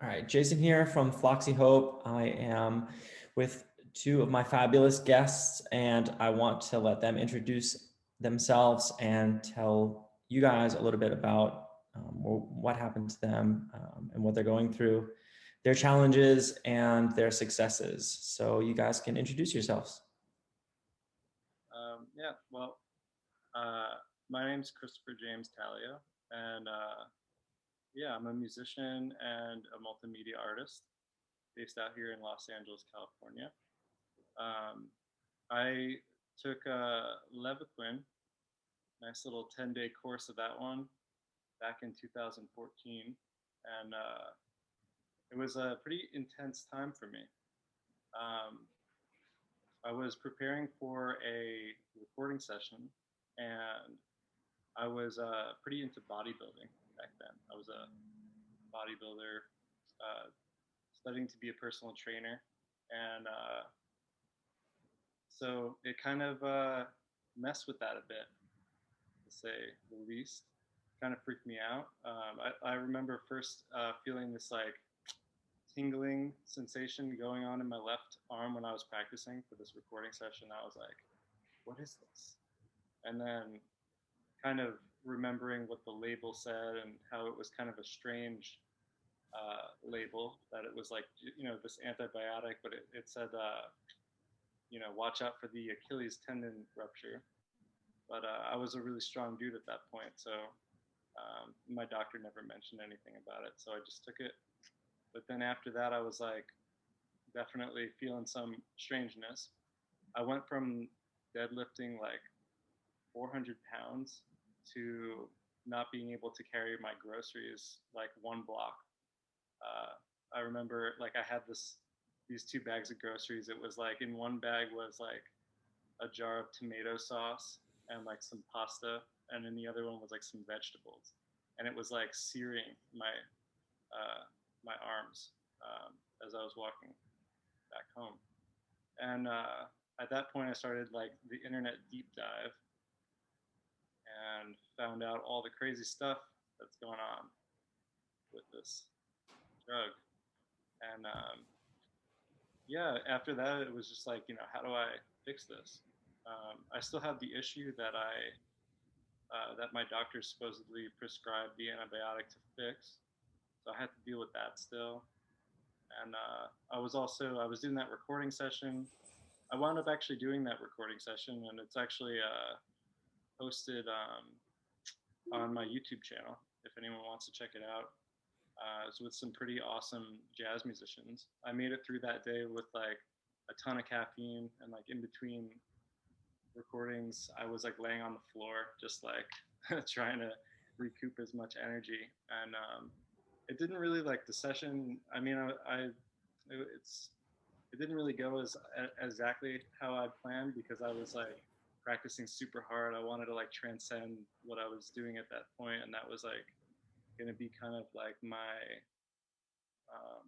All right, Jason here from Floxiehope. I am with two of my fabulous guests, and I want to let them introduce themselves and tell you guys a little bit about what happened to them and what they're going through, their challenges and their successes. So you guys can introduce yourselves. Yeah, well, my name's Christopher James Talia, and yeah, I'm a musician and a multimedia artist based out here in Los Angeles, California. Um, I took Levaquin, nice little 10-day course of that one back in 2014, and it was a pretty intense time for me. Um, I was preparing for a recording session, and I was pretty into bodybuilding back then. I was a bodybuilder, uh, studying to be a personal trainer, and so it kind of messed with that a bit, to say the least. Kind of freaked me out. I remember first feeling this like tingling sensation going on in my left arm when I was practicing for this recording session. I was like, "What is this?" And then kind of remembering what the label said and how it was kind of a strange label, that it was like, this antibiotic, but it said, watch out for the Achilles tendon rupture. But I was a really strong dude at that point, so my doctor never mentioned anything about it, so I just took it. But then after that, I was like definitely feeling some strangeness. I went from deadlifting like 400 pounds to not being able to carry my groceries like one block. Uh, I remember like I had these two bags of groceries. It was like in one bag was like a jar of tomato sauce and like some pasta, and in the other one was like some vegetables, and it was like searing my arms as I was walking back home. And at that point, I started like the internet deep dive and found out all the crazy stuff that's going on with this drug. And yeah, after that, it was just like, how do I fix this? I still have the issue that my doctor supposedly prescribed the antibiotic to fix, so I had to deal with that still. And I was doing that recording session. I wound up actually doing that recording session, and it's actually posted on my YouTube channel if anyone wants to check it out. It's with some pretty awesome jazz musicians. I made it through that day with like a ton of caffeine, and like in between recordings, I was like laying on the floor, just like trying to recoup as much energy. And it didn't really like the session. I mean, it's it didn't really go as exactly how I planned, because I was like practicing super hard. I wanted to like transcend what I was doing at that point, and that was like going to be kind of like my um,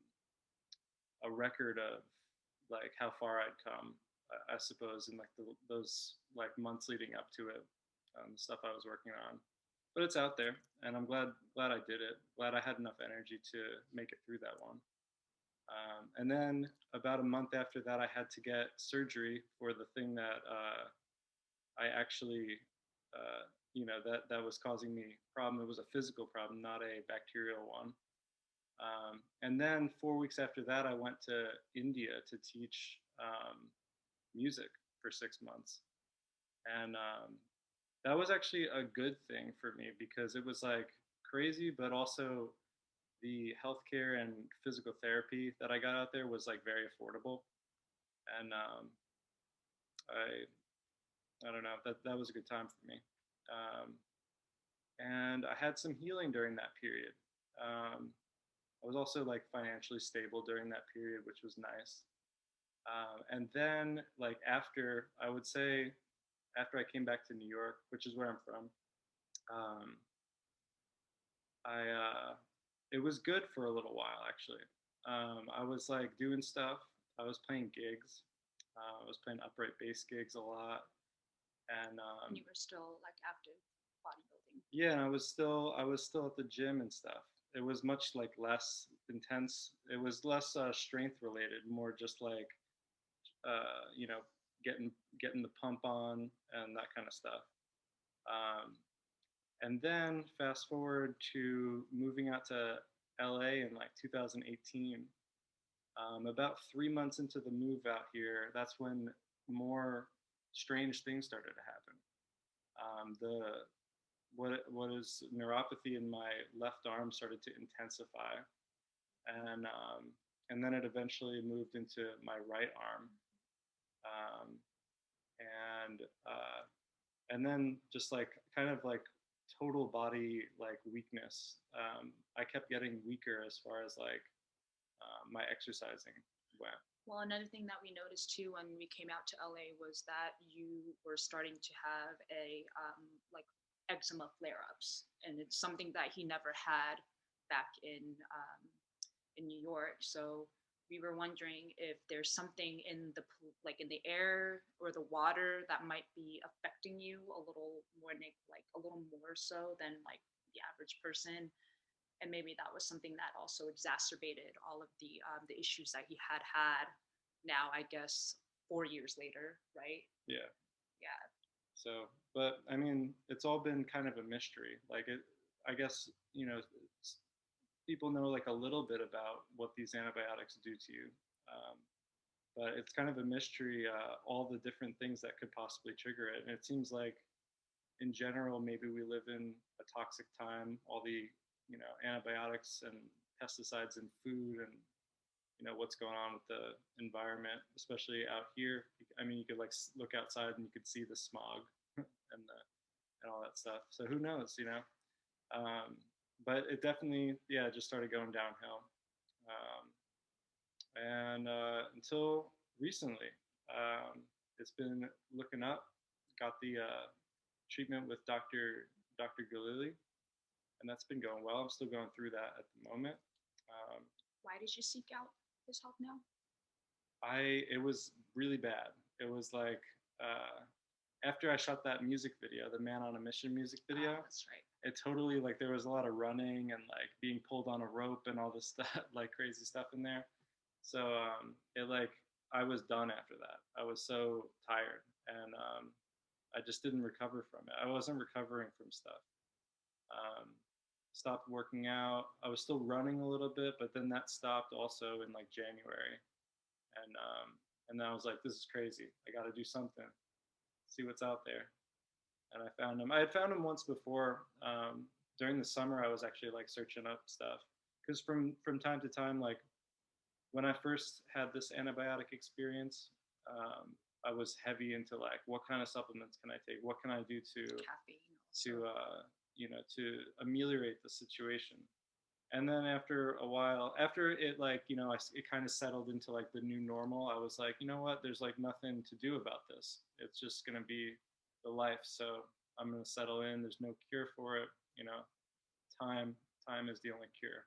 a record of like how far I'd come, I suppose, in like those like months leading up to it, the stuff I was working on. But it's out there, and I'm glad I did it. Glad I had enough energy to make it through that one. And then about a month after that, I had to get surgery for the thing that I actually, that was causing me problem. It was a physical problem, not a bacterial one. And then 4 weeks after that, I went to India to teach music for 6 months. And that was actually a good thing for me, because it was like crazy, but also the healthcare and physical therapy that I got out there was like very affordable. And I don't know, that was a good time for me. Um, and I had some healing during that period. Um, I was also like financially stable during that period, which was nice. And then like after, I would say after I came back to New York, which is where I'm from, um, I it was good for a little while actually. I was like doing stuff. I was playing gigs. I was playing upright bass gigs a lot, and And you were still like active bodybuilding. yeah, and I was still at the gym and stuff. It was much like less. intense. It was less strength related, more just like you know, getting the pump on and that kind of stuff. Um, and then fast forward to moving out to LA in like 2018. About 3 months into the move out here, that's when more strange things started to happen. The what is neuropathy in my left arm started to intensify, and then it eventually moved into my right arm, um, and then just like kind of like total body like weakness. I kept getting weaker as far as like my exercising went. Well, another thing that we noticed too when we came out to LA was that you were starting to have a like eczema flare-ups, and it's something that he never had back in New York. So we were wondering if there's something in the like in the air or the water that might be affecting you a little more, like a little more so than like the average person, and maybe that was something that also exacerbated all of the issues that he had. Now, I guess 4 years later, right? Yeah. Yeah. So, but I mean, it's all been kind of a mystery. Like it, I guess, you know, people know like a little bit about what these antibiotics do to you, um, but it's kind of a mystery. All the different things that could possibly trigger it, and it seems like, in general, maybe we live in a toxic time. All the, you know, antibiotics and pesticides in food, and you know what's going on with the environment, especially out here. I mean, you could like look outside and you could see the smog and all that stuff. So who knows, you know? Um, but it definitely, yeah, just started going downhill. And until recently, it's been looking up. Got the treatment with Dr. Galili, and that's been going well. I'm still going through that at the moment. Um, Why did you seek out his help now? it was really bad. It was like after I shot that music video, the Man on a Mission music video. Oh, that's right. It totally, like, there was a lot of running and like being pulled on a rope and all this stuff, like crazy stuff in there. So it like I was done after that. I was so tired, and I just didn't recover from it. I wasn't recovering from stuff. Um, Stopped working out. I was still running a little bit, but then that stopped also in like January, and then I was like, this is crazy. I got to do something. See what's out there. And I found him. I had found him once before. During the summer, I was actually like searching up stuff because from time to time, like when I first had this antibiotic experience, I was heavy into like what kind of supplements can I take? What can I do Caffeine to you know, to ameliorate the situation? And then after a while, after it like, you know, it kind of settled into like the new normal, I was like, you know what, there's like nothing to do about this. It's just going to be the life. So I'm going to settle in. There's no cure for it. You know, time is the only cure.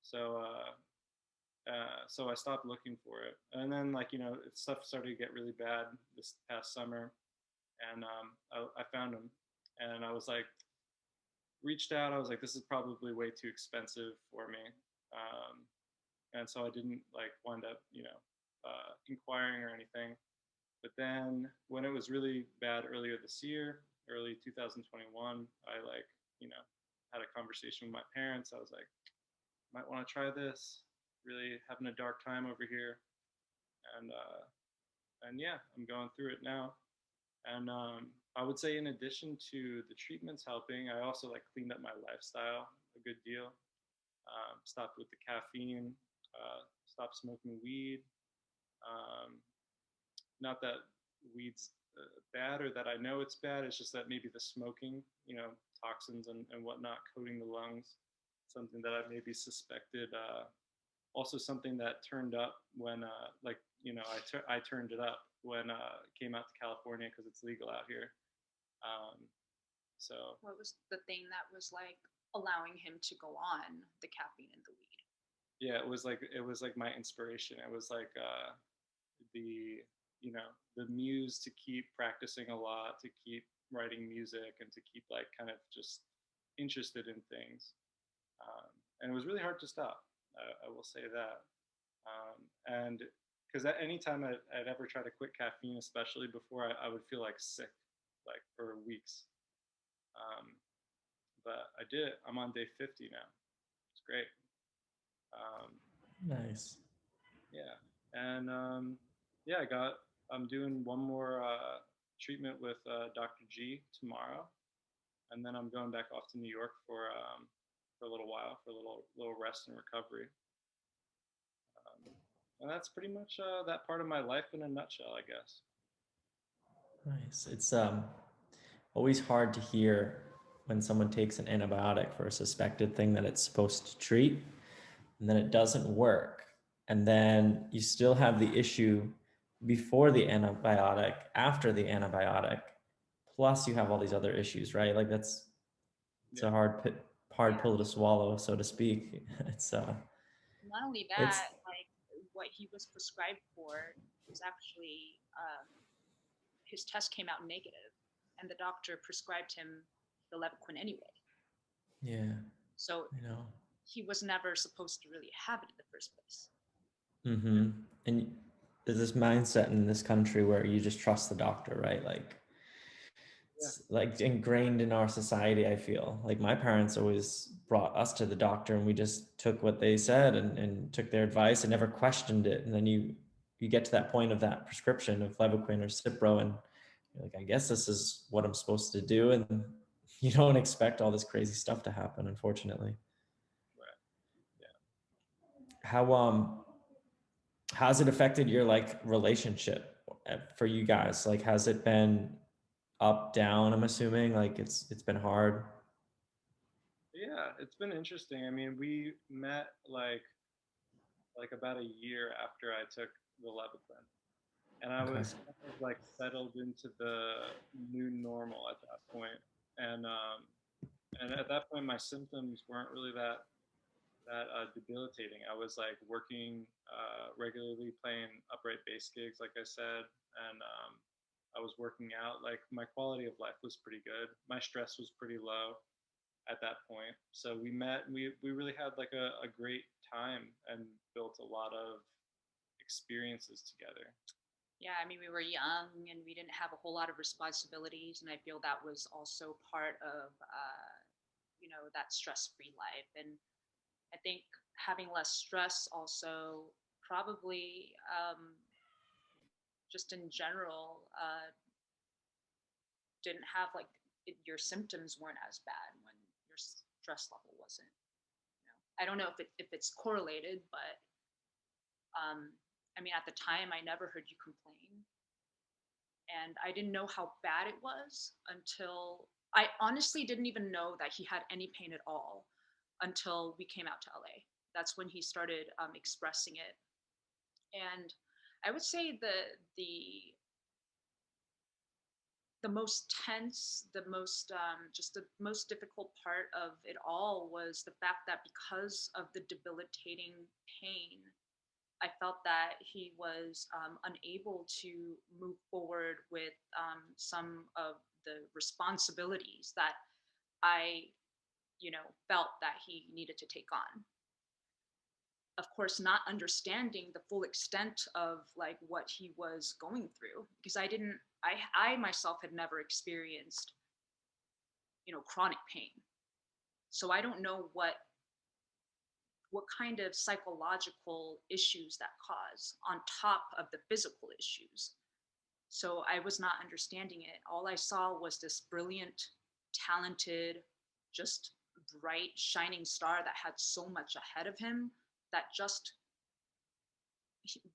So so I stopped looking for it. And then like, you know, stuff started to get really bad this past summer, and I found him, and I was like, reached out. I was like, this is probably way too expensive for me. Um, and so I didn't like wind up, you know, inquiring or anything. But then when it was really bad earlier this year, early 2021, I like, you know, had a conversation with my parents. I was like, might want to try this. Really having a dark time over here, and yeah, I'm going through it now. And I would say, in addition to the treatments helping, I also like cleaned up my lifestyle a good deal. Stopped with the caffeine. Stopped smoking weed. Um, Not that weed's bad or that I know it's bad. It's just that maybe the smoking, you know, toxins and whatnot coating the lungs, something that I maybe suspected. Also, something that turned up when, like, you know, I turned it up when it came out to California because it's legal out here. Um, so What was the thing that was like allowing him to go on the caffeine and the weed? yeah, it was like my inspiration. It was like the, you know, the muse to keep practicing a lot, to keep writing music, and to keep like kind of just interested in things. And it was really hard to stop. I will say that. And because at any time I'd ever try to quit caffeine, especially before, I would feel like sick, like for weeks. Um, but I did it. I'm on day 50 now. It's great. Um, Nice. yeah, and yeah, I'm doing one more treatment with Dr. G tomorrow, and then I'm going back off to New York for a little while, for a little rest and recovery. And that's pretty much that part of my life in a nutshell, I guess. Nice. It's always hard to hear when someone takes an antibiotic for a suspected thing that it's supposed to treat, and then it doesn't work. And then you still have the issue before the antibiotic, after the antibiotic, plus you have all these other issues, right? Like it's Yeah, a hard pill to swallow, so to speak. It's Not only it's that, like what he was prescribed for was actually his test came out negative, and the doctor prescribed him the Levaquin anyway. yeah, So I know. he was never supposed to really have it in the first place. Mm-hmm. And there's this mindset in this country where you just trust the doctor, right? Like yeah, it's like ingrained in our society. I feel like my parents always brought us to the doctor and we just took what they said and took their advice and never questioned it. And then you get to that point of that prescription of Levaquin or Cipro and you're like, I guess this is what I'm supposed to do. And you don't expect all this crazy stuff to happen, unfortunately. right. Yeah. How how's it affected your like relationship for you guys? Like, has it been up, down? I'm assuming like it's been hard. Yeah, it's been interesting. I mean, we met like about a year after I took the Levaquin, and I Okay. was kind of like settled into the new normal at that point. And at that point, my symptoms weren't really that debilitating. I was like working regularly, playing upright bass gigs, like I said, and I was working out. Like my quality of life was pretty good. My stress was pretty low at that point. So we met. We really had like a great time and built a lot of experiences together. Yeah, I mean, we were young and we didn't have a whole lot of responsibilities, and I feel that was also part of, that stress-free life. And I think having less stress also probably, just in general, didn't have like your symptoms weren't as bad when your stress level wasn't. I don't know if it's correlated, but I mean, at the time, I never heard you complain, and I didn't know how bad it was until I honestly didn't even know that he had any pain at all until we came out to LA. That's when he started expressing it, and I would say the most tense, the most just the most difficult part of it all was the fact that because of the debilitating pain, I felt that he was unable to move forward with some of the responsibilities that I, felt that he needed to take on. Of course, not understanding the full extent of like what he was going through, because I myself had never experienced, chronic pain. So I don't know what kind of psychological issues that cause on top of the physical issues. So I was not understanding it. All I saw was this brilliant, talented, just bright, shining star that had so much ahead of him that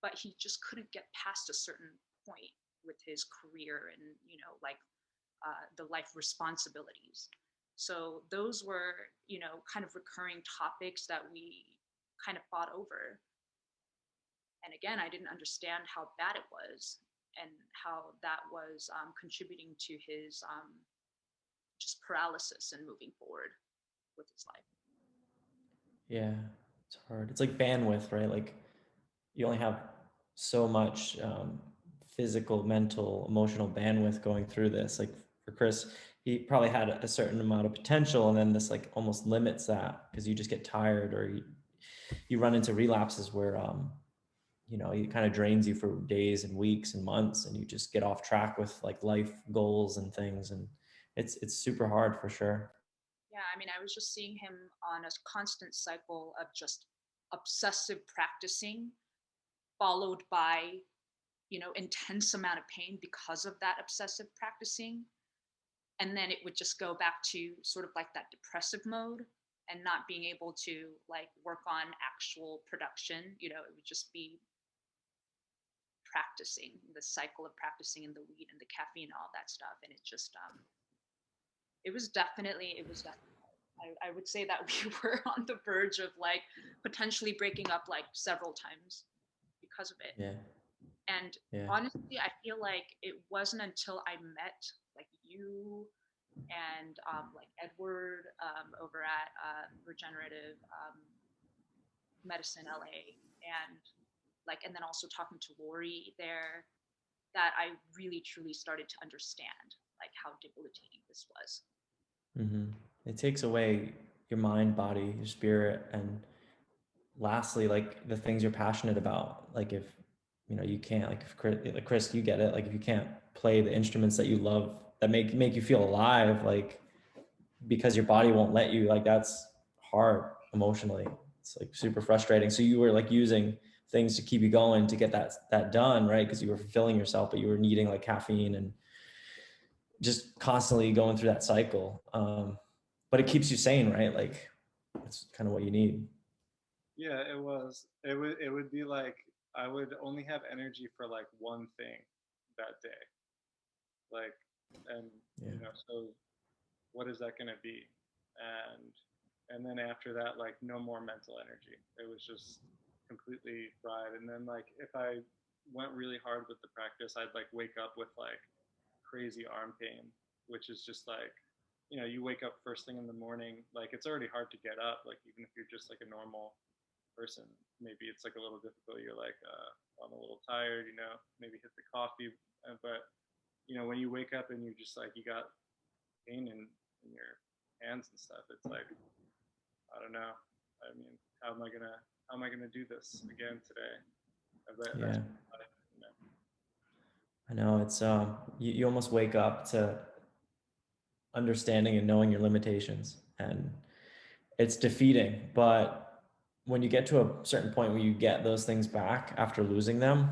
but he just couldn't get past a certain point with his career and, like the life responsibilities. So those were, kind of recurring topics that we kind of fought over. And again, I didn't understand how bad it was and how that was contributing to his just paralysis and moving forward with his life. Yeah, it's hard. It's like bandwidth, right? Like you only have so much physical, mental, emotional bandwidth going through this. Like for Chris, he probably had a certain amount of potential, and then this like almost limits that because you just get tired, or you run into relapses where, you know, it kind of drains you for days and weeks and months, and you just get off track with like life goals and things. And it's super hard for sure. Yeah, I mean, I was just seeing him on a constant cycle of just obsessive practicing, followed by, intense amount of pain because of that obsessive practicing. And then it would just go back to sort of like that depressive mode and not being able to like work on actual production. It would just be practicing, the cycle of practicing in the weed and the caffeine and all that stuff. And it was definitely I would say that we were on the verge of like potentially breaking up like several times because of it. Yeah. And Yeah. honestly, I feel like it wasn't until I met like you and like Edward over at Regenerative Medicine LA, and then also talking to Lori there, that I really truly started to understand like how debilitating this was. Hmm. It takes away your mind, body, your spirit, and lastly, like the things you're passionate about. Like if, you know, you can't, like if Chris, like Chris, you get it. Like if you can't play the instruments that you love, that make you feel alive, like because your body won't let you, like that's hard emotionally. It's like super frustrating. So you were like using things to keep you going to get that done, right? Because you were fulfilling yourself, but you were needing like caffeine and just constantly going through that cycle. But it keeps you sane, right? Like it's kind of what you need. Yeah, it was. It would be like I would only have energy for like one thing that day. Like, and Yeah. so what is that going to be? And then after that, like no more mental energy. It was just completely fried. And then like if I went really hard with the practice, I'd like wake up with like crazy arm pain, which is just like, you wake up first thing in the morning, like it's already hard to get up, like even if you're just like a normal person, maybe it's like a little difficult. You're like, I'm a little tired, maybe hit the coffee. But, when you wake up and you just like, you got pain in your hands and stuff, it's like, I don't know. I mean, how am I gonna do this again today? But that's Yeah. life, you know. I know it's, you almost wake up to understanding and knowing your limitations, and it's defeating. But when you get to a certain point where you get those things back after losing them,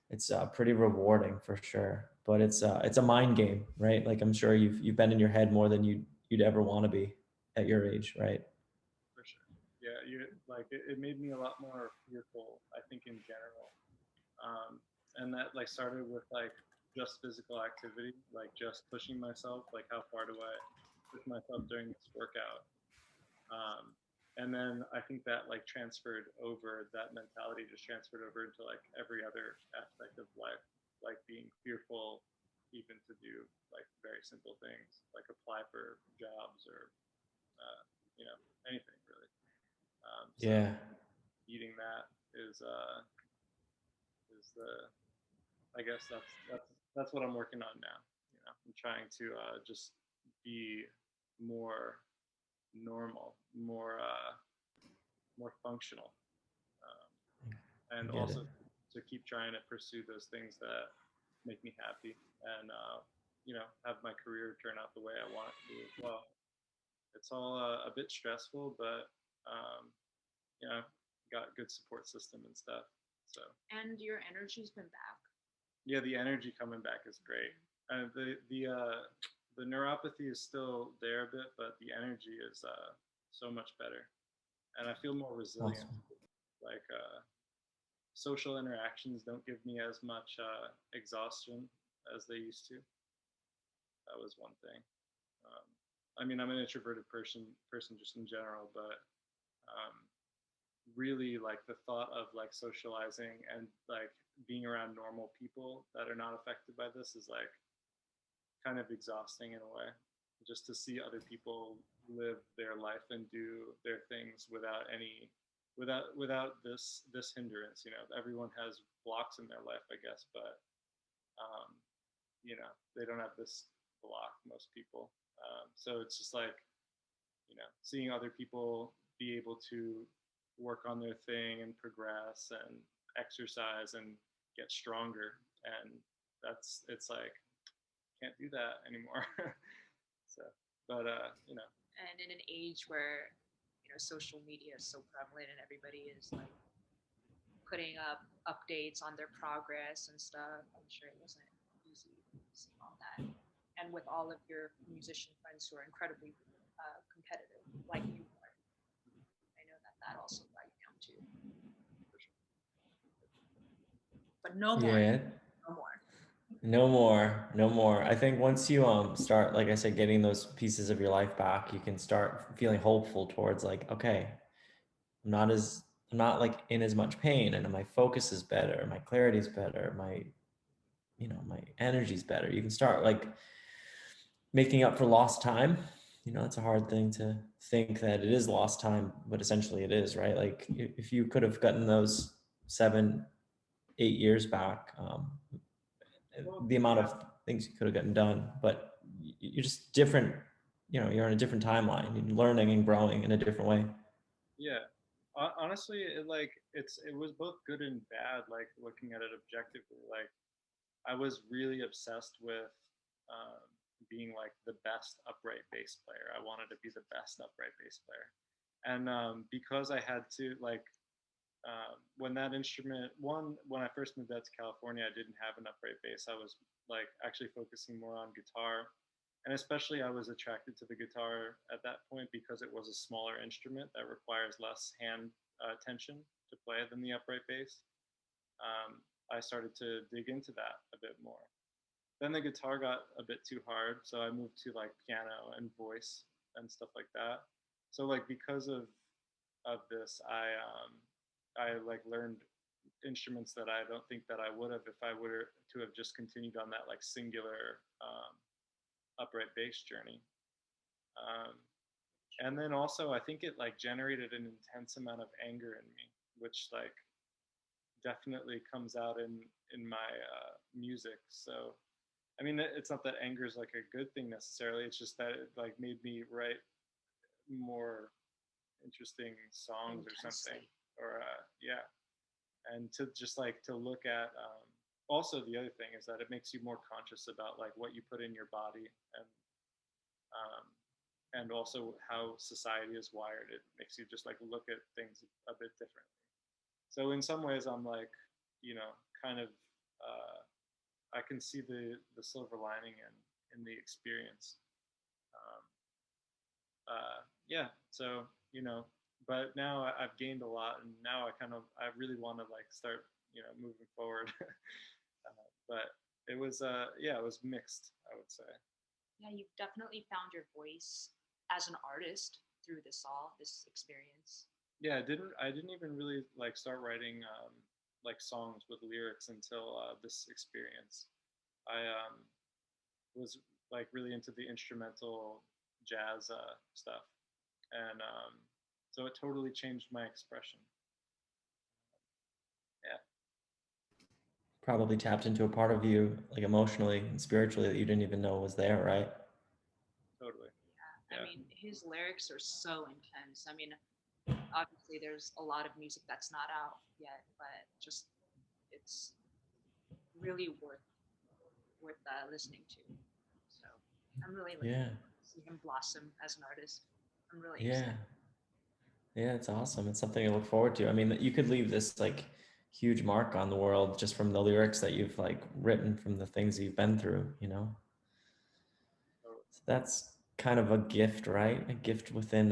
it's pretty rewarding for sure. But it's a mind game, right? Like I'm sure you've been in your head more than you'd ever want to be at your age, right? For sure. Yeah, you like it made me a lot more fearful, I think, in general. And that like started with like just physical activity, like just pushing myself, like how far do I push myself during this workout? Um, and then I think that like transferred over, that mentality just transferred over into like every other aspect of life, like being fearful even to do like very simple things, like apply for jobs or uh, you know anything really. So Yeah. eating that is the, I guess that's what I'm working on now. I'm trying to just be more normal, more functional, um, I and get it. also to keep trying to pursue those things that make me happy, and have my career turn out the way I want it to as well. It's all a bit stressful, but um, got good support system and stuff. So And your energy's been back. yeah, the energy coming back is great. The neuropathy is still there a bit, but the energy is so much better, and I feel more resilient. Awesome. Like social interactions don't give me as much exhaustion as they used to. That was one thing. Um, I mean, I'm an introverted person just in general, but um, really like the thought of like socializing and like being around normal people that are not affected by this is like kind of exhausting in a way, just to see other people live their life and do their things without this hindrance. Everyone has blocks in their life, I guess, but um, they don't have this block, most people. So it's just like, seeing other people be able to work on their thing and progress and exercise and get stronger. And it's like, can't do that anymore. So, but you know, And in an age where, social media is so prevalent and everybody is like putting up updates on their progress and stuff, I'm sure it wasn't easy seeing all that. And with all of your musician friends who are incredibly competitive, like you are, I know that that also brought you down too. But no more, Yeah. no more. No more, no more. I think once you start, like I said, getting those pieces of your life back, you can start feeling hopeful towards like, okay, I'm not like in as much pain, and my focus is better, my clarity is better, my energy's better. You can start like making up for lost time. It's a hard thing to think that it is lost time, but essentially it is, right? Like if you could have gotten those 7, 8 years back, the amount of things you could have gotten done, but you're just different. You're on a different timeline. You're learning and growing in a different way. Yeah. Honestly, it was both good and bad. Like looking at it objectively, like I was really obsessed with um, being like the best upright bass player. I wanted to be the best upright bass player, and because I had to like when that instrument when I first moved out to California, I didn't have an upright bass. I was like actually focusing more on guitar, and especially I was attracted to the guitar at that point because it was a smaller instrument that requires less hand tension to play than the upright bass. I started to dig into that a bit more. Then the guitar got a bit too hard, so I moved to like piano and voice and stuff like that. So like because of this, I like learned instruments that I don't think that I would have if I were to have just continued on that like singular upright bass journey. Um, and then also I think it like generated an intense amount of anger in me, which like definitely comes out in my music. So I mean, it's not that anger is like a good thing necessarily. It's just that it like made me write more interesting songs or something. Or yeah, and to just like to look at. Also, the other thing is that it makes you more conscious about like what you put in your body um, and also how society is wired. It makes you just like look at things a bit differently. So in some ways, I'm like, kind of. I can see the silver lining in the experience. Um, yeah, so but now I've gained a lot, and now I really want to like start moving forward. But it was yeah, it was mixed, I would say. Yeah, you've definitely found your voice as an artist through this experience. Yeah, I didn't even really like start writing like songs with lyrics until this experience. I was like really into the instrumental jazz stuff, and so it totally changed my expression. Yeah, Probably tapped into a part of you, like emotionally and spiritually, that you didn't even know was there, right? totally. Yeah, I Yeah, mean, his lyrics are so intense. I mean, obviously, there's a lot of music that's not out yet, but just it's really worth listening to. So I'm really looking Yeah, forward to see him blossom as an artist. I'm really yeah, excited. yeah. It's awesome. It's something to look forward to. I mean, you could leave this like huge mark on the world just from the lyrics that you've like written, from the things you've been through. totally. So that's kind of a gift, right? A gift within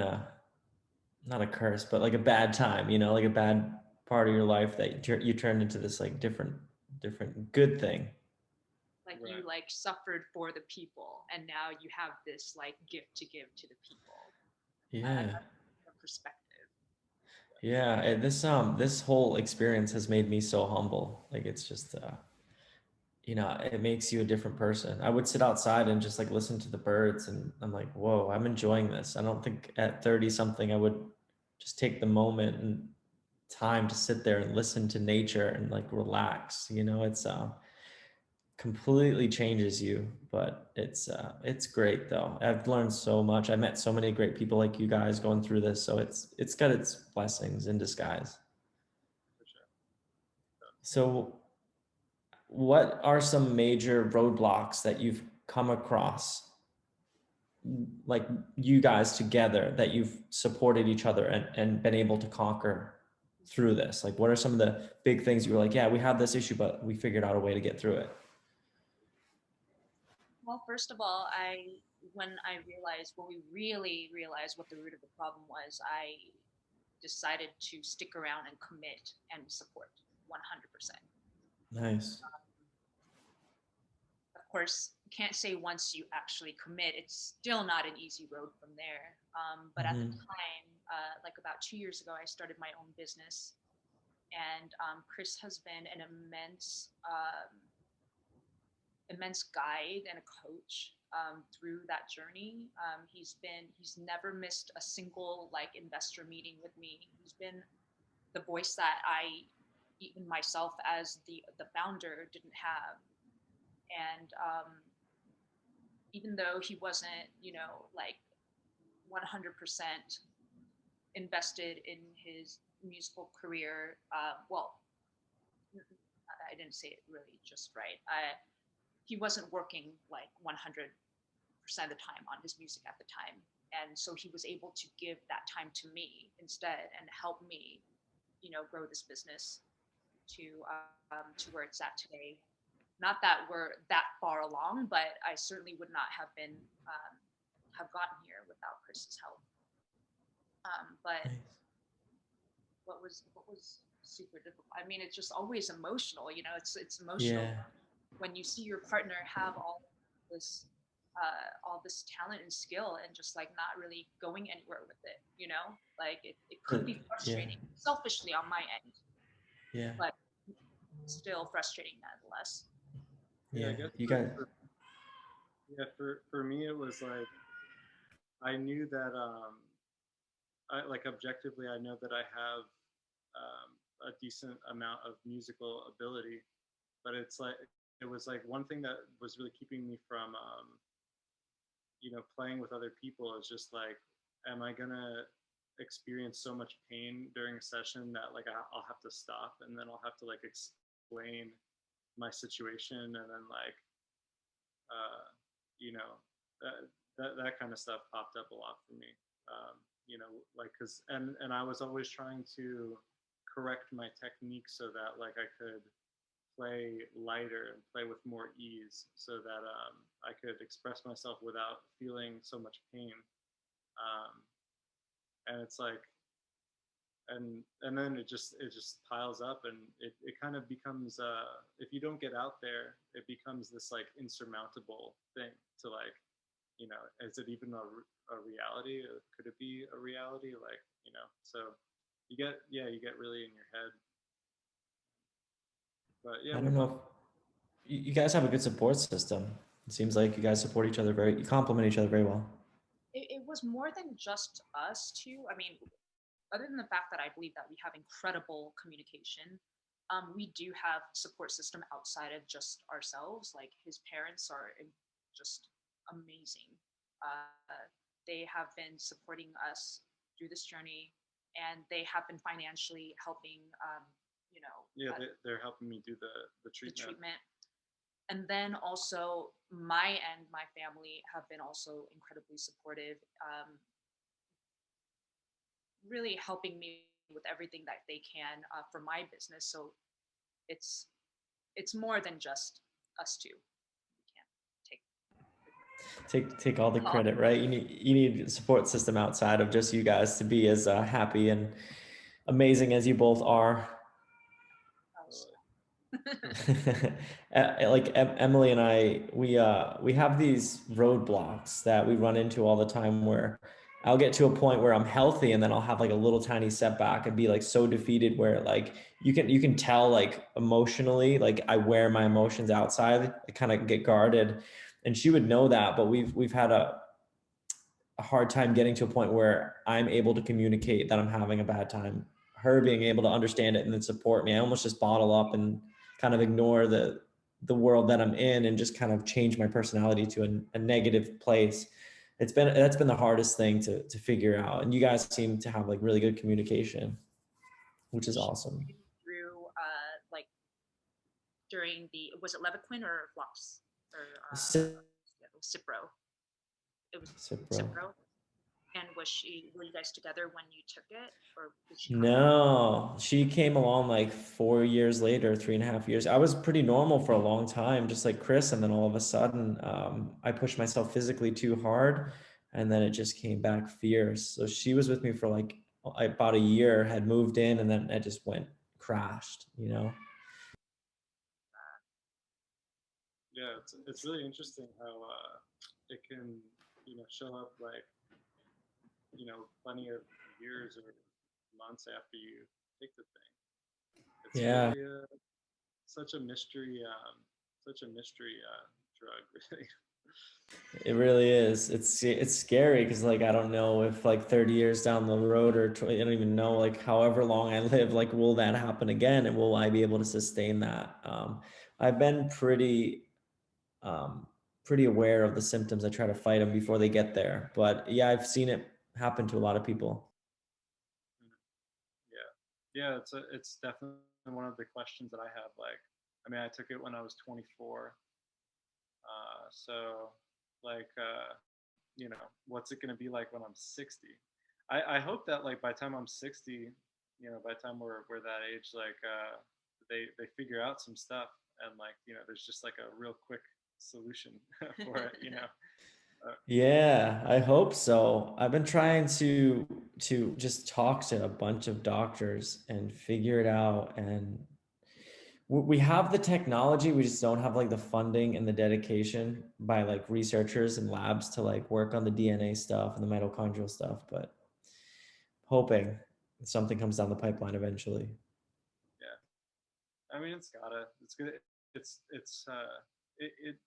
not a curse, but like a bad time, like a bad part of your life that you turned into this like different good thing. Like Right. you like suffered for the people, and now you have this like gift to give to the people. Yeah. A perspective. Yeah. This whole experience has made me so humble. Like it's just, it makes you a different person. I would sit outside and just like listen to the birds, and I'm like, whoa, I'm enjoying this. I don't think at 30 something I would just take the moment and time to sit there and listen to nature and like relax. It's completely changes you, but it's great though. I've learned so much. I've met so many great people like you guys going through this. So it's got its blessings in disguise. for sure. So what are some major roadblocks that you've come across, like you guys together, that you've supported each other and been able to conquer through this? Like, what are some of the big things you were like, yeah, we have this issue, but we figured out a way to get through it? Well, first of all, when we really realized what the root of the problem was, I decided to stick around and commit and support 100%. Nice. Of course, can't say once you actually commit, it's still not an easy road from there. But at the time, like about 2 years ago, I started my own business, and Chris has been an immense guide and a coach through that journey. He's never missed a single like investor meeting with me. He's been the voice that I, even myself as the founder, didn't have. And even though he wasn't, like 100% invested in his musical career, well, I didn't say it really just right. He wasn't working like 100% of the time on his music at the time. And so he was able to give that time to me instead and help me, grow this business to where it's at today. Not that we're that far along, but I certainly would not have have gotten here without Chris's help. But Nice. what was super difficult? I mean, it's just always emotional. It's emotional Yeah. when you see your partner have this all this talent and skill and just like not really going anywhere with it. Like it could be Yeah. frustrating, selfishly on my end, Yeah. but still frustrating nonetheless. Yeah, I Yeah. guess You guys. for me it was like I knew that I like objectively I know that I have a decent amount of musical ability, but it's like it was like one thing that was really keeping me from playing with other people is just like, am I gonna experience so much pain during a session that like I'll have to stop and then I'll have to like explain my situation and then like uh, you know that kind of stuff popped up a lot for me. Like because and I was always trying to correct my technique so that like I could play lighter and play with more ease so that I could express myself without feeling so much pain. Um, and it's like, and then it just piles up and it kind of becomes if you don't get out there, it becomes this like insurmountable thing to like, is it even a reality? Could it be a reality? Like, so you get really in your head. But yeah, I don't know if you guys have a good support system. It seems like you guys support each other you complement each other very well. It was more than just us two. I mean, other than the fact that I believe that we have incredible communication, we do have support system outside of just ourselves. Like his parents are just amazing. They have been supporting us through this journey, and they have been financially helping. Yeah, they're helping me do the the treatment. treatment. And then also my and my family have been also incredibly supportive, really helping me with everything that they can for my business. So it's more than just us two. We can't Take all the credit, right? You need a support system outside of just you guys to be as happy and amazing as you both are. Like Emily and I, we have these roadblocks that we run into all the time where I'll get to a point where I'm healthy and then I'll have like a little tiny setback and be like so defeated where like you can tell like emotionally, like I wear my emotions outside, I kind of get guarded, and she would know that, but we've had a hard time getting to a point where I'm able to communicate that I'm having a bad time, her being able to understand it and then support me. I almost just bottle up and kind of ignore the world that I'm in and just kind of change my personality to a negative place. That's been the hardest thing to figure out. And you guys seem to have like really good communication, which is awesome. Through like during the, was it Levaquin or Flox or Cipro? It was Cipro. And were you guys together when you took it, or did she? No, she came along like 4 years later, 3.5 years. I was pretty normal for a long time, just like Chris, and then all of a sudden, I pushed myself physically too hard, and then it just came back fierce. So she was with me for like about a year, had moved in, and then it just crashed, you know. Yeah, it's really interesting how it can, show up like, plenty of years or months after you take the thing. It's Yeah. really such a mystery, drug, really. It really is. It's scary because like I don't know if like 30 years down the road or I don't even know like however long I live, like will that happen again and will I be able to sustain that? I've been um, pretty aware of the symptoms. I try to fight them before they get there. But yeah, I've seen it happen to a lot of people. Yeah, it's definitely one of the questions that I have. Like, I mean, I took it when I was 24. So like, what's it going to be like when I'm 60? I hope that like by the time I'm 60, by the time we're that age, like they figure out some stuff and like, there's just like a real quick solution for it, Yeah, I hope so. I've been trying to just talk to a bunch of doctors and figure it out. And we have the technology, we just don't have like the funding and the dedication by like researchers and labs to like work on the DNA stuff and the mitochondrial stuff, but hoping something comes down the pipeline eventually. Yeah, I mean, it's good. It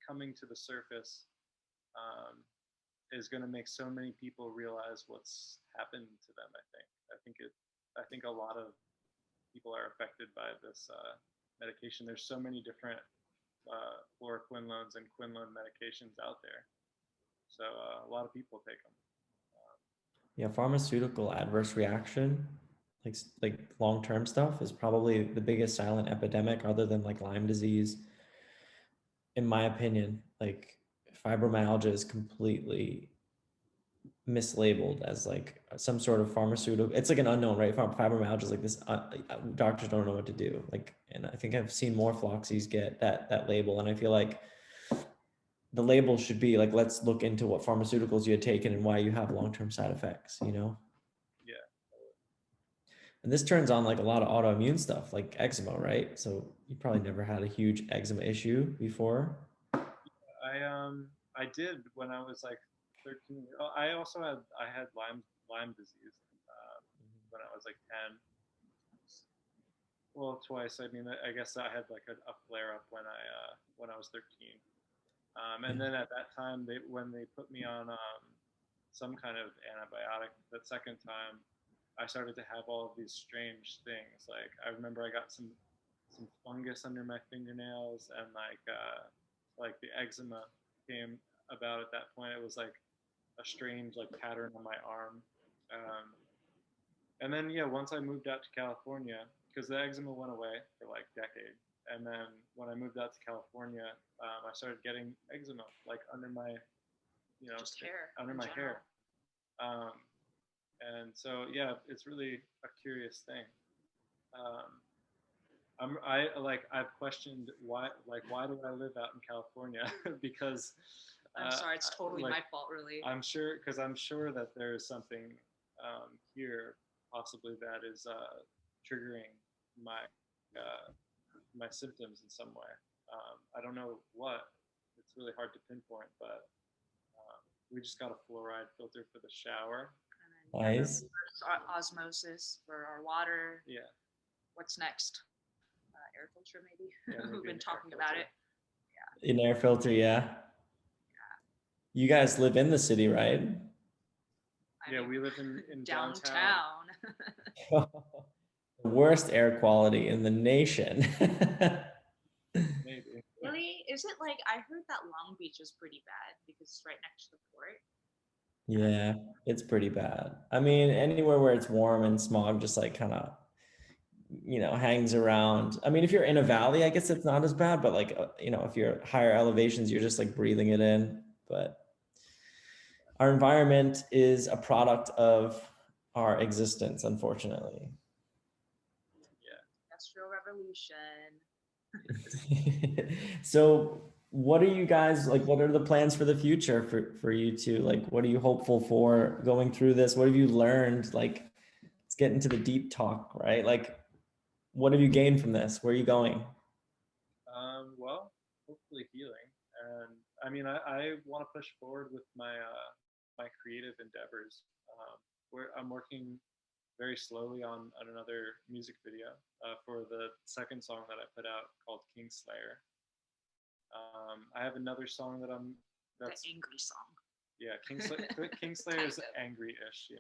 coming to the surface um, is going to make so many people realize what's happened to them. I think a lot of people are affected by this medication. There's so many different fluoroquinolones and quinolone medications out there, so a lot of people take them. Yeah, pharmaceutical adverse reaction, like long-term stuff is probably the biggest silent epidemic other than like Lyme disease. In my opinion, like fibromyalgia is completely mislabeled as like some sort of pharmaceutical. It's like an unknown, right? Fibromyalgia is like this. Doctors don't know what to do. Like, and I think I've seen more Floxies get that label, and I feel like the label should be like, let's look into what pharmaceuticals you had taken and why you have long-term side effects. You know. Yeah. And this turns on like a lot of autoimmune stuff, like eczema, right? So you probably never had a huge eczema issue before. I did when I was like 13. Oh, I had Lyme disease when I was like 10. Well, twice. I mean, I guess I had like a flare up when I was 13. And then at that time, when they put me on some kind of antibiotic, that second time, I started to have all of these strange things. Like I remember I got some fungus under my fingernails, and like the eczema came about at that point. It was like a strange like pattern on my arm. Um, and then yeah, once I moved out to California, because the eczema went away for like decade, and then when I moved out to California, I started getting eczema like under my, just hair under my hair. Um, and so yeah, it's really a curious thing. Um, I've questioned why do I live out in California because I'm sorry, it's totally like, my fault, really. I'm sure that there is something here possibly that is triggering my my symptoms in some way. I don't know what. It's really hard to pinpoint, but we just got a fluoride filter for the shower. Nice. Osmosis for our water. Yeah. What's next? Air filter, maybe. Yeah, We've been talking about it. Yeah. An air filter, yeah. You guys live in the city, right? Yeah, we live in downtown. The worst air quality in the nation. Maybe. Really? Is it like I heard that Long Beach is pretty bad because it's right next to the port? Yeah, it's pretty bad. I mean, anywhere where it's warm and smog just like kind of, hangs around. I mean, if you're in a valley, I guess it's not as bad, but like, if you're higher elevations, you're just like breathing it in. But our environment is a product of our existence, unfortunately. Yeah. Industrial Revolution. So what are you guys like, what are the plans for the future for you two? Like, what are you hopeful for going through this? What have you learned? Like, let's get into the deep talk, right? Like, what have you gained from this? Where are you going? Well, hopefully healing. And I mean, I want to push forward with my creative endeavors. Where I'm working very slowly on another music video for the second song that I put out called 𝘾𝙊𝙍𝙍𝙍𝙍𝙍. I have another song that's The angry song. yeah, 𝘾𝙊𝙍𝙍𝙍𝙍 is angry-ish,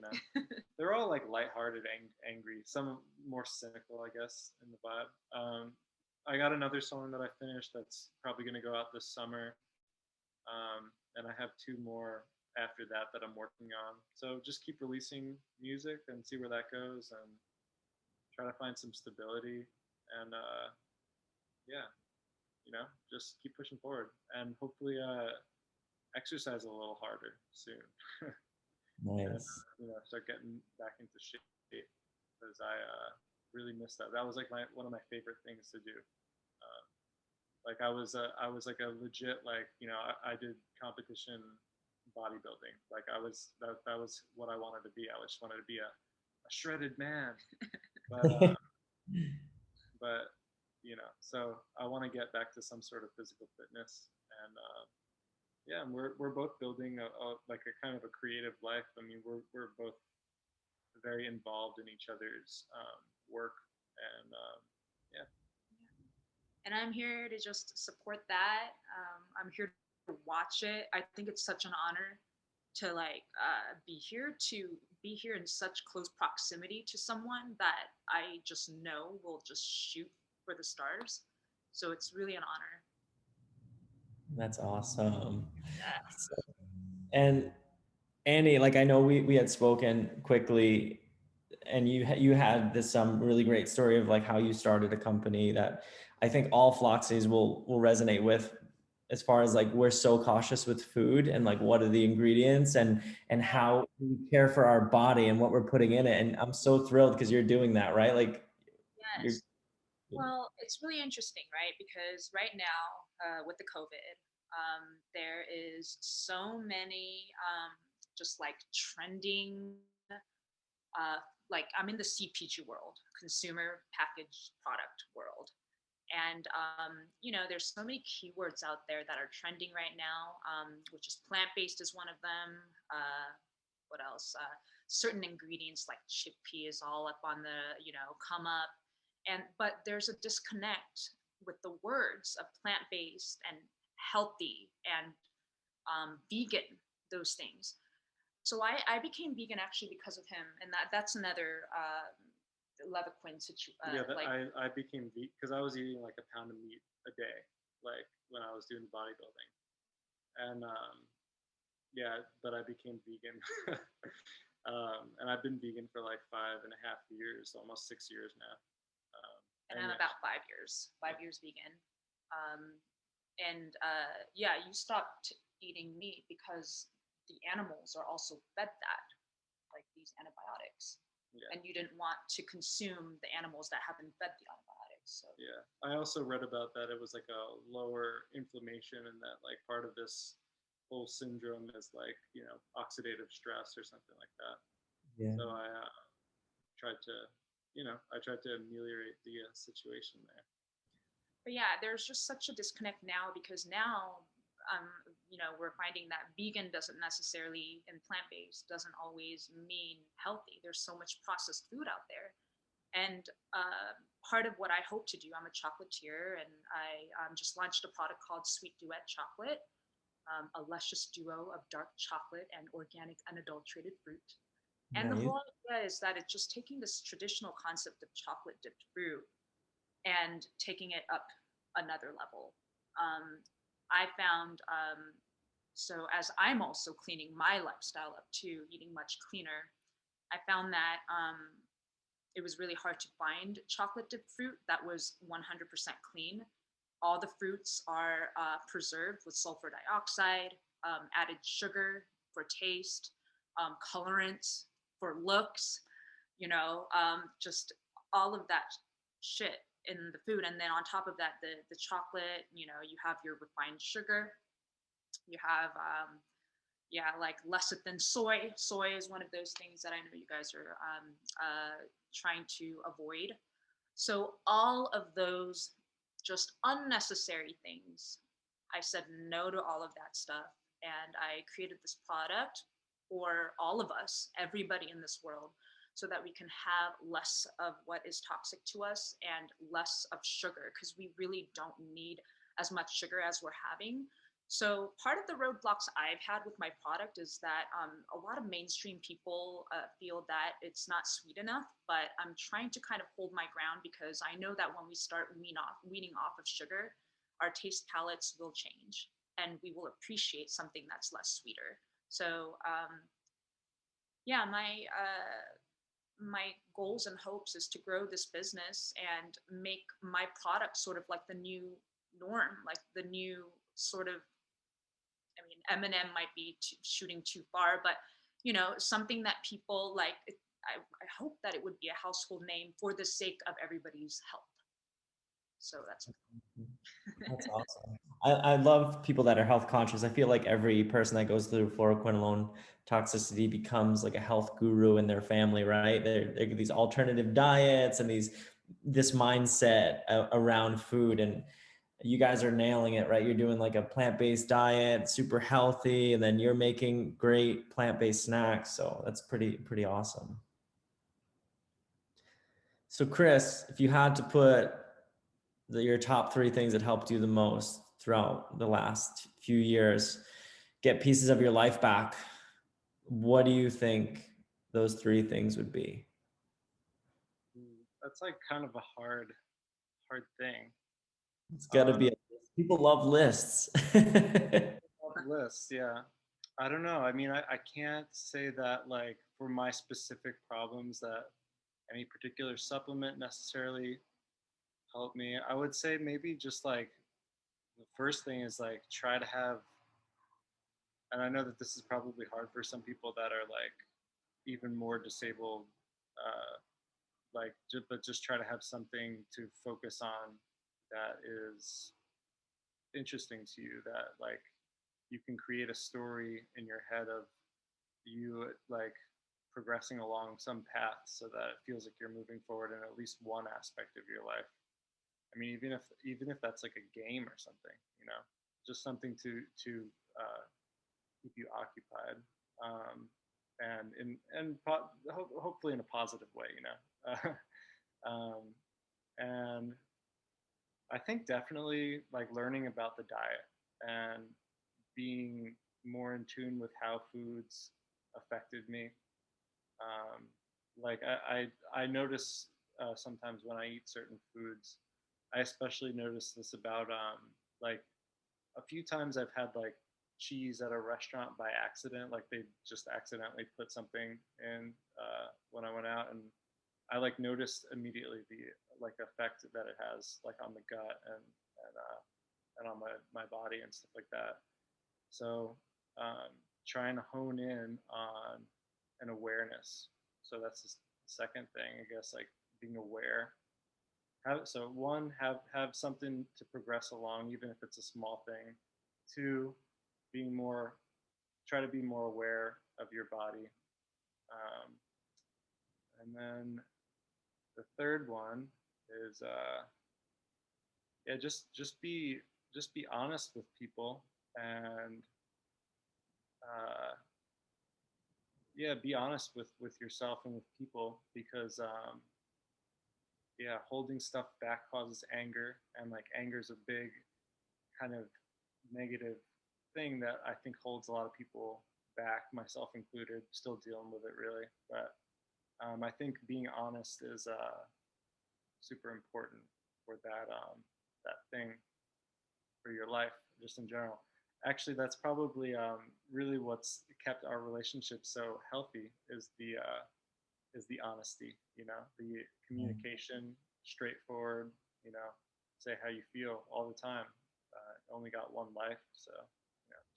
They're all like lighthearted, angry. Some more cynical, I guess, in the vibe. I got another song that I finished that's probably gonna go out this summer, and I have two more after that I'm working on. So just keep releasing music and see where that goes, and try to find some stability, and yeah, just keep pushing forward, and hopefully exercise a little harder soon. And Nice. start getting back into shape, because I really miss that. That was like one of my favorite things to do. Like I was like a legit, like, I did competition bodybuilding. Like that was what I wanted to be. I just wanted to be a shredded man. But so I want to get back to some sort of physical fitness, and yeah, and we're both building like a kind of a creative life. I mean, we're both very involved in each other's work, and yeah. And I'm here to just support that. I'm here to watch it. I think it's such an honor to be here in such close proximity to someone that I just know will just shoot for the stars. So it's really an honor. That's awesome. Yeah. And Annie, like I know we had spoken quickly, and you had this really great story of like how you started a company that I think all Floxies will resonate with, as far as like we're so cautious with food and like what are the ingredients and how we care for our body and what we're putting in it. And I'm so thrilled because you're doing that, right? Like you're Yes. Well, it's really interesting, right? Because right now, with the COVID, there is so many just like trending, like I'm in the CPG world, consumer packaged product world. And, there's so many keywords out there that are trending right now, which is plant-based is one of them. What else? Certain ingredients like chickpea is all up on the, come up. But there's a disconnect with the words of plant-based and healthy and vegan, those things. So I became vegan actually because of him, and that's another Levaquin situation. Yeah, I became vegan because I was eating like a pound of meat a day, like when I was doing bodybuilding, and yeah, but I became vegan, and I've been vegan for like 5.5 years, almost 6 years now. And I'm about 5 years vegan. Yeah, you stopped eating meat because the animals are also fed that, like these antibiotics. Yeah. And you didn't want to consume the animals that have been fed the antibiotics. So yeah, I also read about that it was like a lower inflammation, and that like part of this whole syndrome is like oxidative stress or something like that. Yeah. So I tried to ameliorate the situation there. But yeah, there's just such a disconnect now, because now we're finding that vegan doesn't necessarily, and plant-based doesn't always mean healthy. There's so much processed food out there. And part of what I hope to do, I'm a chocolatier, and I just launched a product called Sweet Duet Chocolate, a luscious duo of dark chocolate and organic unadulterated fruit. And the whole idea is that it's just taking this traditional concept of chocolate dipped fruit and taking it up another level. I found, so as I'm also cleaning my lifestyle up too, eating much cleaner, I found that it was really hard to find chocolate dipped fruit that was 100% clean. All the fruits are preserved with sulfur dioxide, added sugar for taste, colorants for looks, just all of that shit in the food. And then on top of that, the chocolate, you have your refined sugar, you have like lecithin soy. Soy is one of those things that I know you guys are trying to avoid. So all of those just unnecessary things, I said no to all of that stuff, and I created this product for all of us, everybody in this world, so that we can have less of what is toxic to us and less of sugar, because we really don't need as much sugar as we're having. So part of the roadblocks I've had with my product is that a lot of mainstream people feel that it's not sweet enough, but I'm trying to kind of hold my ground, because I know that when we start weaning off of sugar, our taste palettes will change and we will appreciate something that's less sweeter. So yeah, my goals and hopes is to grow this business and make my product sort of like the new norm, like the new sort of, I mean, Eminem might be shooting too far, but something that people like. I hope that it would be a household name for the sake of everybody's health. So that's awesome. I love people that are health conscious. I feel like every person that goes through fluoroquinolone toxicity becomes like a health guru in their family, right? They're these alternative diets and this mindset around food, and you guys are nailing it, right? You're doing like a plant-based diet, super healthy, and then you're making great plant-based snacks. So that's pretty awesome. So Chris, if you had to put your top 3 things that helped you the most throughout the last few years, get pieces of your life back, what do you think those 3 things would be? That's like kind of a hard thing. It's got to be people love lists. Lists, yeah. I don't know. I mean, I can't say that like for my specific problems that any particular supplement necessarily helped me. I would say maybe just like the first thing is like try to have, and I know that this is probably hard for some people that are like even more disabled, but just try to have something to focus on that is interesting to you, that like you can create a story in your head of you like progressing along some path so that it feels like you're moving forward in at least one aspect of your life. I mean, even if that's like a game or something, just something to keep you occupied, hopefully in a positive way, and I think definitely like learning about the diet and being more in tune with how foods affected me. Like I notice sometimes when I eat certain foods, I especially notice this about like a few times I've had like cheese at a restaurant by accident, like they just accidentally put something in when I went out, and I like noticed immediately the like effect that it has like on the gut and on my body and stuff like that. So trying to hone in on an awareness. So that's the second thing, I guess, like being aware. So one, have something to progress along, even if it's a small thing. 2, try to be more aware of your body. And then the third one is yeah, just be honest with people, and yeah, be honest with yourself and with people, because yeah, holding stuff back causes anger, and like anger is a big kind of negative thing that I think holds a lot of people back, myself included, still dealing with it really. But I think being honest is super important for that thing, for your life, just in general. Actually, that's probably really what's kept our relationship so healthy is the honesty, the communication, straightforward, say how you feel all the time. Only got one life, so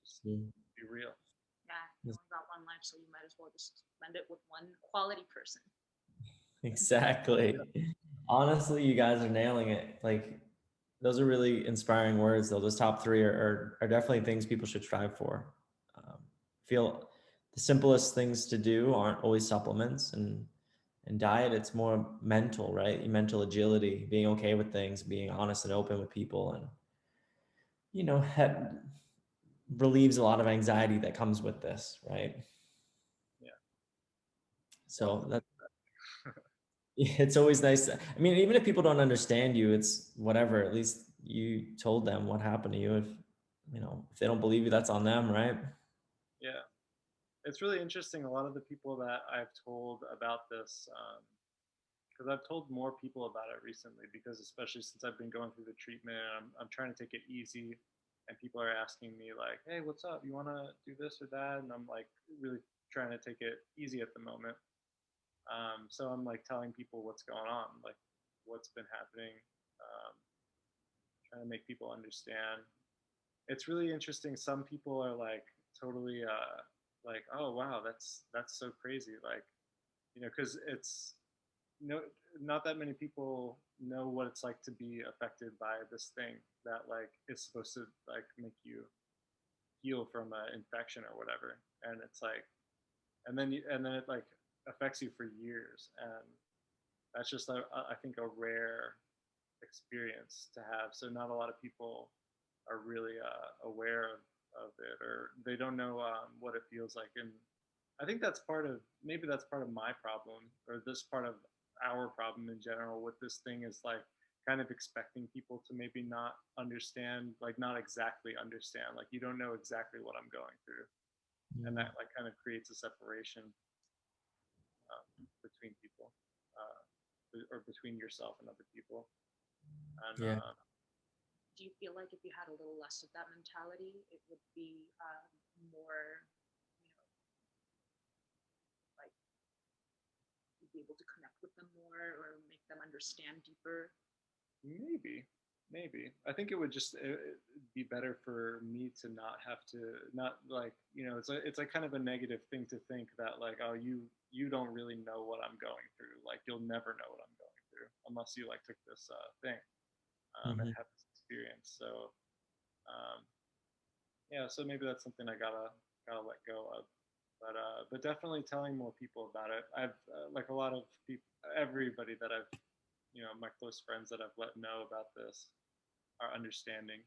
just be real. Yeah, you only got one life, so you might as well just spend it with one quality person. Exactly. Honestly, you guys are nailing it. Like, those are really inspiring words, though. Those top three are definitely things people should strive for. Feel the simplest things to do aren't always supplements and diet. It's more mental, right? Mental agility, being okay with things, being honest and open with people, and relieves a lot of anxiety that comes with this, right? Yeah. So that it's always nice. I mean, even if people don't understand you, it's whatever. At least you told them what happened to you. If they don't believe you, that's on them, right? Yeah. It's really interesting. A lot of the people that I've told about this, because I've told more people about it recently, because especially since I've been going through the treatment, I'm trying to take it easy, and people are asking me like, "Hey, what's up? You want to do this or that?" And I'm like really trying to take it easy at the moment. So I'm like telling people what's going on, like what's been happening, um, trying to make people understand. It's really interesting. Some people are like totally like, "Oh wow, that's so crazy," like because it's no not that many people know what it's like to be affected by this thing that like is supposed to like make you heal from an infection or whatever, and it's like and then it like affects you for years, and that's just I think a rare experience to have. So not a lot of people are really aware of it, or they don't know what it feels like. And I think maybe that's part of my problem, or this part of our problem in general with this thing is like kind of expecting people to maybe not understand, like not exactly understand, like you don't know exactly what I'm going through, and that like kind of creates a separation between people, or between yourself and other people. And Yeah. Do you feel like if you had a little less of that mentality, it would be more, like you'd be able to connect with them more or make them understand deeper? maybe I think it would just it'd be better for me to not have to, not like it's like kind of a negative thing to think that like, oh, you don't really know what I'm going through, like you'll never know what I'm going through unless you like took this thing and have this experience. So yeah, so maybe that's something I gotta let go of. But definitely telling more people about it. I've like a lot of people, everybody that I've my close friends that I've let know about this are understanding.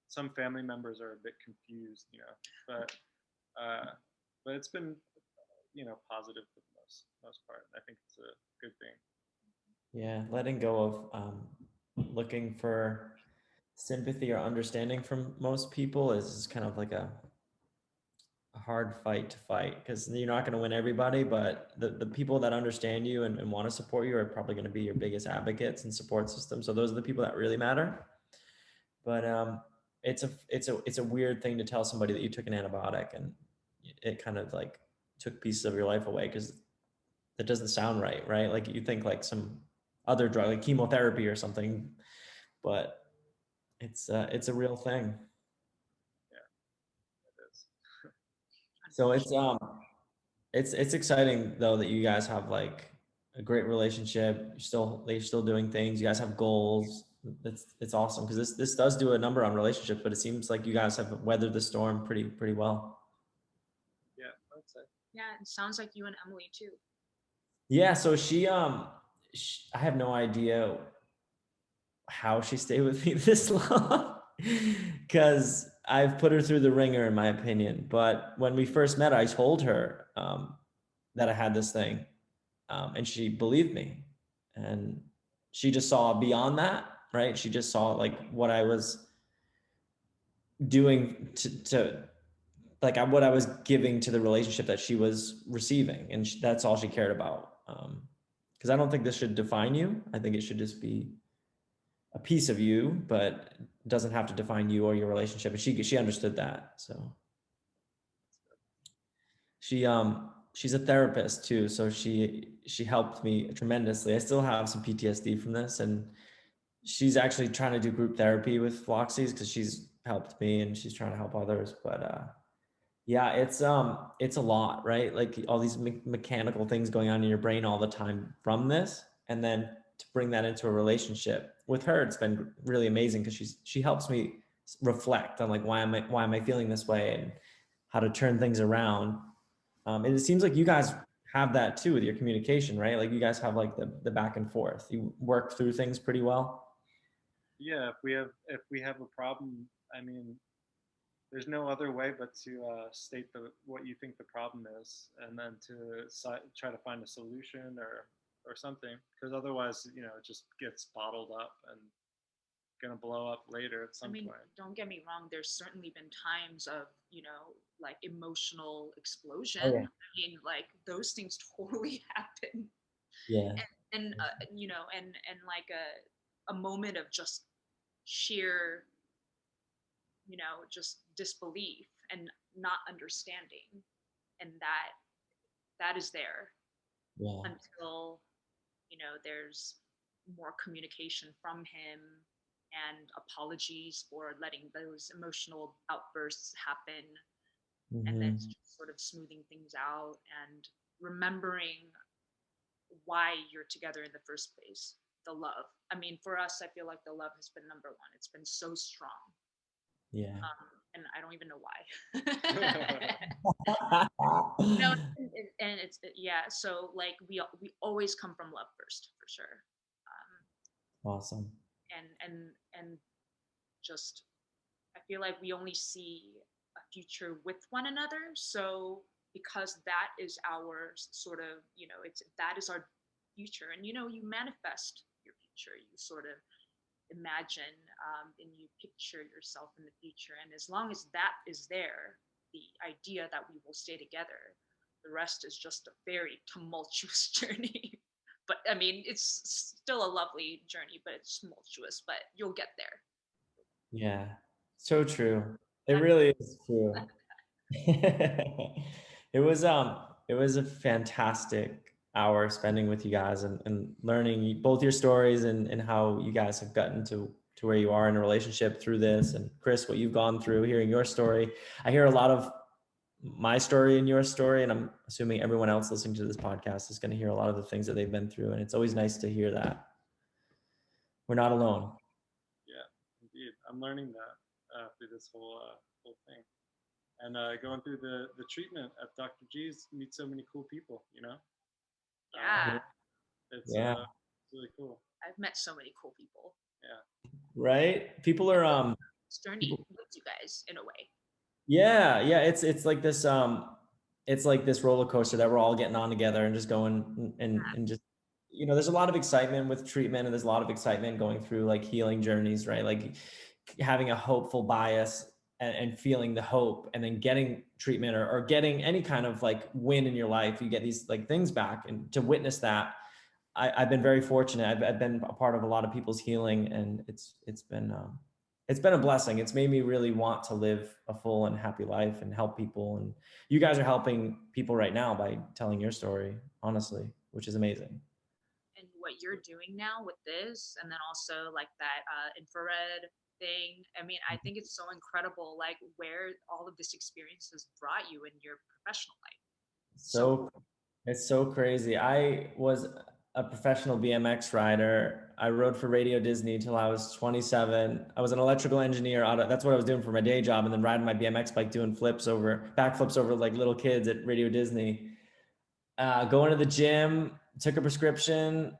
Some family members are a bit confused, but uh, but it's been positive for the most part. I think it's a good thing. Yeah, letting go of looking for sympathy or understanding from most people is kind of like a hard fight to fight, because you're not going to win everybody, but the people that understand you and want to support you are probably going to be your biggest advocates and support system. So those are the people that really matter. But it's a weird thing to tell somebody that you took an antibiotic and it kind of like took pieces of your life away, because that doesn't sound right? Like you think like some other drug, like chemotherapy or something, but it's a real thing. Yeah, it is. So it's exciting though that you guys have like a great relationship. They're still doing things. You guys have goals. It's awesome, because this does do a number on relationships, but it seems like you guys have weathered the storm pretty well. Yeah, I'd say. Yeah, it sounds like you and Emily too. Yeah, so I have no idea how she stayed with me this long, because I've put her through the ringer, in my opinion. But when we first met, I told her that I had this thing, and she believed me, and she just saw beyond that, right? She just saw like what I was doing to like what I was giving to the relationship that she was receiving, and that's all she cared about. Because I don't think this should define you. I think it should just be a piece of you, but doesn't have to define you or your relationship. And she understood that. So she's a therapist too. So she helped me tremendously. I still have some PTSD from this, and she's actually trying to do group therapy with Floxies because she's helped me and she's trying to help others. But yeah, it's a lot, right? Like all these mechanical things going on in your brain all the time from this, and then to bring that into a relationship with her, it's been really amazing because she helps me reflect on like why am I feeling this way and how to turn things around. And it seems like you guys have that too with your communication, right? Like you guys have like the back and forth. You work through things pretty well. Yeah, if we have a problem, I mean, there's no other way but to state what you think the problem is, and then to try to find a solution or something. Because otherwise, it just gets bottled up and gonna blow up later at some point. Don't get me wrong. There's certainly been times of, like emotional explosion. Oh yeah. I mean, like those things totally happen. Yeah. And and like a moment of just sheer, just disbelief and not understanding, and that is there Yeah. until there's more communication from him and apologies for letting those emotional outbursts happen, and then Mm-hmm. just sort of smoothing things out and remembering why you're together in the first place. The love. I mean, for us, I feel like the love has been number one. It's been so strong. Yeah. And I don't even know why. No, and it's yeah. So like we always come from love first, for sure. Awesome. And just I feel like we only see a future with one another. So because that is our sort of, it's that is our future, and you manifest your future. You sort of imagine, and you picture yourself in the future, and as long as that is there, the idea that we will stay together, the rest is just a very tumultuous journey. But I mean, it's still a lovely journey, but it's tumultuous, but you'll get there. Yeah. So true. It That's really is true. It was a fantastic hour spending with you guys and learning both your stories and how you guys have gotten to where you are in a relationship through this. And Chris, what you've gone through, hearing your story. I hear a lot of my story and your story, and I'm assuming everyone else listening to this podcast is going to hear a lot of the things that they've been through. And it's always nice to hear that we're not alone. Yeah, indeed. I'm learning that through this whole thing. And going through the treatment at Dr. G's, meet so many cool people, Yeah. It's Yeah. really cool. I've met so many cool people. Yeah. Right? People are This journey with you guys in a way. yeah, it's like this it's like this roller coaster that we're all getting on together and just going and just there's a lot of excitement with treatment, and there's a lot of excitement going through like healing journeys, right? Like having a hopeful bias and feeling the hope, and then getting treatment or getting any kind of like win in your life. You get these like things back, and to witness that, I've been very fortunate. I've been a part of a lot of people's healing, and it's been a blessing. It's made me really want to live a full and happy life and help people. And you guys are helping people right now by telling your story, honestly, which is amazing. And what you're doing now with this, and then also like that infrared thing. I mean, I think it's so incredible, like where all of this experience has brought you in your professional life. So it's so crazy. I was a professional BMX rider. I rode for Radio Disney till I was 27. I was an electrical engineer. That's what I was doing for my day job, and then riding my BMX bike, doing backflips over like little kids at Radio Disney. Going to the gym, took a prescription.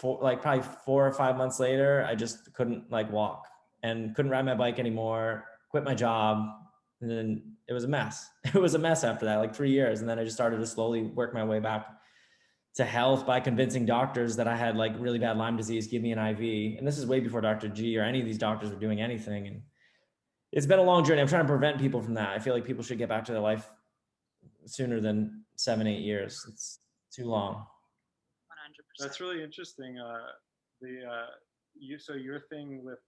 Like probably 4 or 5 months later, I just couldn't like walk and couldn't ride my bike anymore. Quit my job, and then it was a mess. It was a mess after that, like 3 years, and then I just started to slowly work my way back to health by convincing doctors that I had like really bad Lyme disease, give me an IV. And this is way before Dr. G or any of these doctors were doing anything. And it's been a long journey. I'm trying to prevent people from that. I feel like people should get back to their life sooner than 7, 8 years. It's too long. 100%. That's really interesting. The so your thing with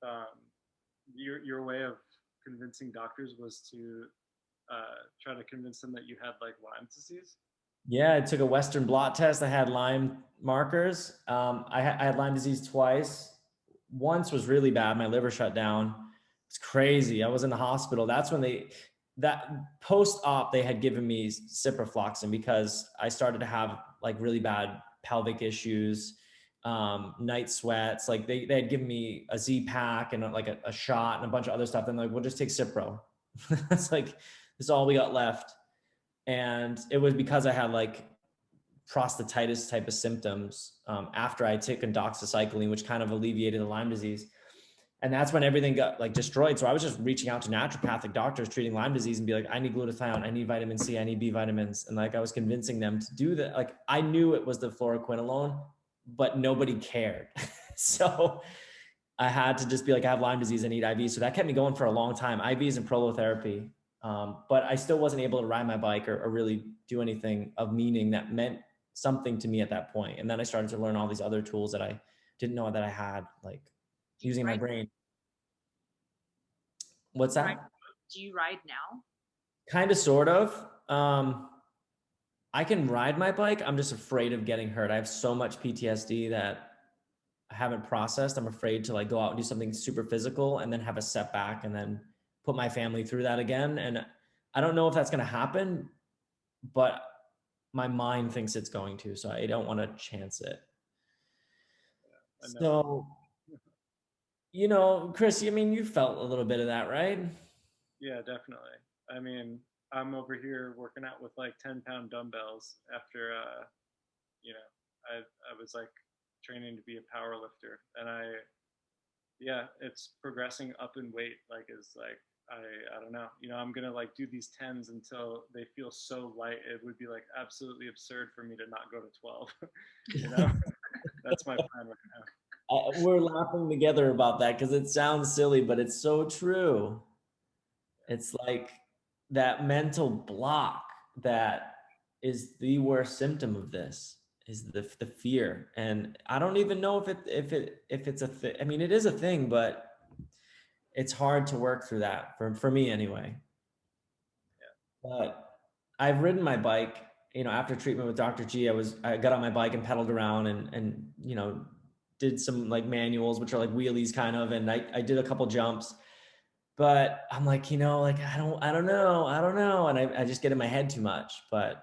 your way of convincing doctors was to try to convince them that you had like Lyme disease. Yeah, I took a Western blot test. I had Lyme markers. I had Lyme disease twice. Once was really bad. My liver shut down. It's crazy. I was in the hospital. That's when that post-op, they had given me ciprofloxacin because I started to have like really bad pelvic issues, night sweats. Like they had given me a Z-Pack and like a shot and a bunch of other stuff. And like, we'll just take Cipro. It's like, this is all we got left. And it was because I had like prostatitis type of symptoms after I had taken doxycycline, which kind of alleviated the Lyme disease. And that's when everything got like destroyed. So I was just reaching out to naturopathic doctors treating Lyme disease and be like, I need glutathione, I need vitamin C, I need B vitamins. And like, I was convincing them to do that. Like, I knew it was the fluoroquinolone, but nobody cared. So I had to just be like, I have Lyme disease, I need IV. So that kept me going for a long time, IVs and prolotherapy. But I still wasn't able to ride my bike or really do anything of meaning that meant something to me at that point. And then I started to learn all these other tools that I didn't know that I had, like using my brain. What's that? Do you ride now? Kind of, sort of. I can ride my bike. I'm just afraid of getting hurt. I have so much PTSD that I haven't processed. I'm afraid to like go out and do something super physical and then have a setback and then put my family through that again. And I don't know if that's going to happen, but my mind thinks it's going to, so I don't want to chance it. So, you know, Chris, I mean, you felt a little bit of that, right? Yeah, definitely. I mean, I'm over here working out with like 10-pound dumbbells after, you know, I was like training to be a power lifter, and yeah, it's progressing up in weight. Like, is like, I don't know, you know, I'm going to like do these 10s until they feel so light. It would be like absolutely absurd for me to not go to 12, you know, that's my plan right now. We're laughing together about that because it sounds silly, but it's so true. It's like that mental block that is the worst symptom of this is the fear. And I don't even know if it's a thing. I mean, it is a thing, but it's hard to work through that for me anyway. Yeah. But I've ridden my bike, you know, after treatment with Dr. G, I got on my bike and pedaled around and, you know, did some like manuals, which are like wheelies kind of. And I did a couple jumps, but I'm like, you know, like, I don't know. And I just get in my head too much, but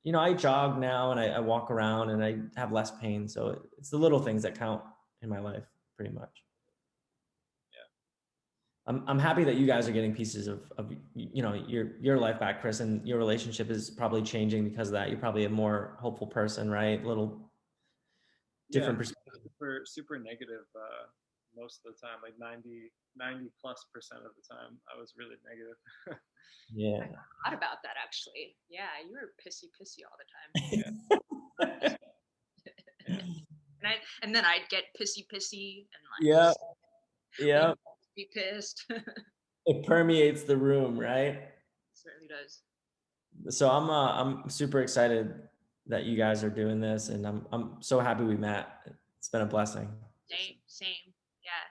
you know, I jog now and I walk around and I have less pain. So it's the little things that count in my life pretty much. I'm happy that you guys are getting pieces of you know, your life back, Chris, and your relationship is probably changing because of that. You're probably a more hopeful person, right? A little different perspective. Super negative most of the time, like 90+% of the time I was really negative. Yeah. I forgot about that actually. Yeah, you were pissy all the time. Yeah. and then I'd get pissy and like yeah be pissed. It permeates the room, right? It certainly does. So I'm super excited that you guys are doing this, and I'm so happy we met. It's been a blessing. Same. Yeah.